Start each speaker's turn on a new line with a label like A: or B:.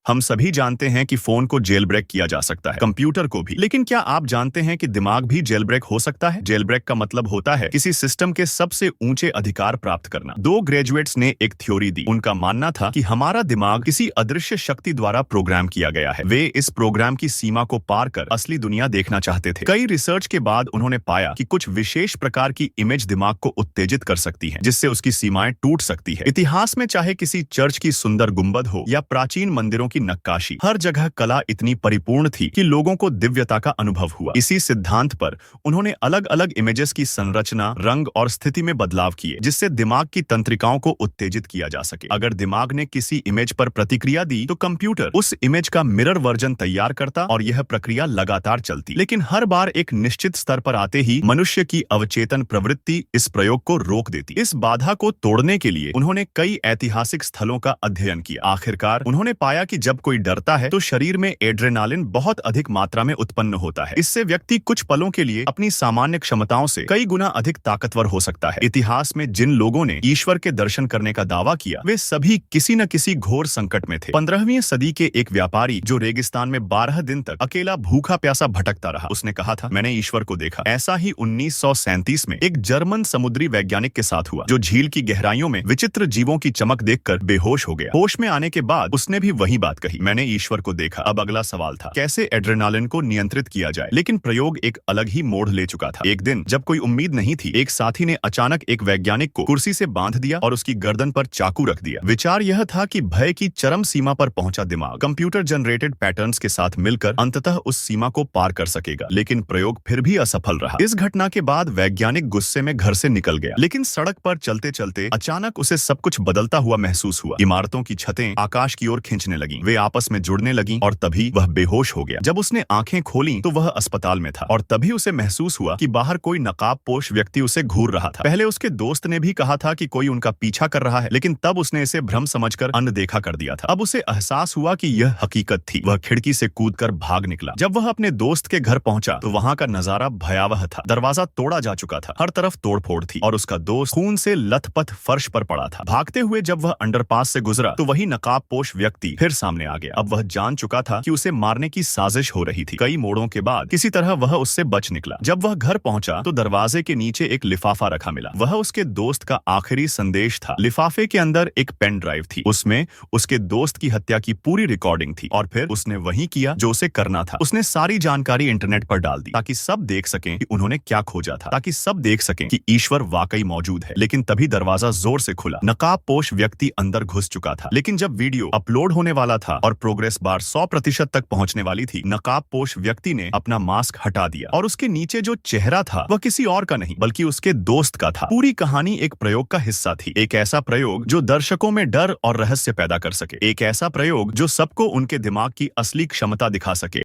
A: हम सभी जानते हैं कि फोन को जेल ब्रेक किया जा सकता है, कंप्यूटर को भी। लेकिन क्या आप जानते हैं कि दिमाग भी जेल ब्रेक हो सकता है? जेल ब्रेक का मतलब होता है किसी सिस्टम के सबसे ऊंचे अधिकार प्राप्त करना। दो ग्रेजुएट्स ने एक थ्योरी दी। उनका मानना था कि हमारा दिमाग किसी अदृश्य शक्ति द्वारा प्रोग्राम किया गया है। वे इस प्रोग्राम की सीमा को पार कर असली दुनिया देखना चाहते थे। कई रिसर्च के बाद उन्होंने पाया कि कुछ विशेष प्रकार की इमेज दिमाग को उत्तेजित कर सकती है, जिससे उसकी सीमाएं टूट सकती है। इतिहास में चाहे किसी चर्च की सुंदर गुंबद हो या प्राचीन मंदिरों की नक्काशी, हर जगह कला इतनी परिपूर्ण थी कि लोगों को दिव्यता का अनुभव हुआ। इसी सिद्धांत पर उन्होंने अलग अलग इमेजेस की संरचना, रंग और स्थिति में बदलाव किए, जिससे दिमाग की तंत्रिकाओं को उत्तेजित किया जा सके। अगर दिमाग ने किसी इमेज पर प्रतिक्रिया दी तो कंप्यूटर उस इमेज का मिरर वर्जन तैयार करता और यह प्रक्रिया लगातार चलती। लेकिन हर बार एक निश्चित स्तर पर आते ही मनुष्य की अवचेतन प्रवृत्ति इस प्रयोग को रोक देती। इस बाधा को तोड़ने के लिए उन्होंने कई ऐतिहासिक स्थलों का अध्ययन किया। आखिरकार उन्होंने पाया कि जब कोई डरता है तो शरीर में एड्रेनालिन बहुत अधिक मात्रा में उत्पन्न होता है। इससे व्यक्ति कुछ पलों के लिए अपनी सामान्य क्षमताओं से कई गुना अधिक ताकतवर हो सकता है। इतिहास में जिन लोगों ने ईश्वर के दर्शन करने का दावा किया, वे सभी किसी न किसी घोर संकट में थे। 15वीं सदी के एक व्यापारी जो रेगिस्तान में 12 दिन तक अकेला भूखा प्यासा भटकता रहा, उसने कहा था, मैंने ईश्वर को देखा। ऐसा ही 1937 में एक जर्मन समुद्री वैज्ञानिक के साथ हुआ, जो झील की गहराइयों में विचित्र जीवों की चमक देखकर बेहोश हो गया। होश में आने के बाद उसने भी वही बात कही, मैंने ईश्वर को देखा। अब अगला सवाल था, कैसे एड्रेनालिन को नियंत्रित किया जाए। लेकिन प्रयोग एक अलग ही मोड़ ले चुका था। एक दिन जब कोई उम्मीद नहीं थी, एक साथी ने अचानक एक वैज्ञानिक को कुर्सी से बांध दिया और उसकी गर्दन पर चाकू रख दिया। विचार यह था कि भय की चरम सीमा पर पहुंचा दिमाग कंप्यूटर जनरेटेड पैटर्न्स के साथ मिलकर अंततः उस सीमा को पार कर सकेगा। लेकिन प्रयोग फिर भी असफल रहा। इस घटना के बाद वैज्ञानिक गुस्से में घर से निकल गया। लेकिन सड़क पर चलते चलते अचानक उसे सब कुछ बदलता हुआ महसूस हुआ। इमारतों की छतें आकाश की ओर खींचने लगीं, वे आपस में जुड़ने लगीं और तभी वह बेहोश हो गया। जब उसने आंखें खोलीं तो वह अस्पताल में था और तभी उसे महसूस हुआ कि बाहर कोई नकाबपोश व्यक्ति उसे घूर रहा था। पहले उसके दोस्त ने भी कहा था कि कोई उनका पीछा कर रहा है, लेकिन तब उसने इसे भ्रम समझकर अनदेखा कर दिया था। अब उसे एहसास हुआ कि यह हकीकत थी। वह खिड़की से कूदकर भाग निकला। जब वह अपने दोस्त के घर पहुंचा तो वहां का नजारा भयावह था। दरवाजा तोड़ा जा चुका था, हर तरफ तोड़फोड़ थी और उसका दोस्त खून से लथपथ फर्श पर पड़ा था। भागते हुए जब वह अंडरपास से गुजरा तो वही नकाबपोश व्यक्ति फिर सामने आ गया। अब वह जान चुका था कि उसे मारने की साजिश हो रही थी। कई मोड़ों के बाद किसी तरह वह उससे बच निकला। जब वह घर पहुंचा तो दरवाजे के नीचे एक लिफाफा रखा मिला। वह उसके दोस्त का आखिरी संदेश था। लिफाफे के अंदर एक पेन ड्राइव थी। उसमें उसके दोस्त की हत्या की पूरी रिकॉर्डिंग थी और फिर उसने वही किया जो उसे करना था। उसने सारी जानकारी इंटरनेट पर डाल दी ताकि सब देख सकें कि उन्होंने क्या खोजा था, ताकि सब देख सकें कि ईश्वर वाकई मौजूद है। लेकिन तभी दरवाजा जोर से खुला। नकाबपोश व्यक्ति अंदर घुस चुका था। लेकिन जब वीडियो अपलोड होने वाला था और प्रोग्रेस बार 100% तक पहुंचने वाली थी, नकाबपोश व्यक्ति ने अपना मास्क हटा दिया और उसके नीचे जो चेहरा था वह किसी और का नहीं बल्कि उसके दोस्त का था। पूरी कहानी एक प्रयोग का हिस्सा थी। एक ऐसा प्रयोग जो दर्शकों में डर और रहस्य पैदा कर सके। एक ऐसा प्रयोग जो सबको उनके दिमाग की असली क्षमता दिखा सके।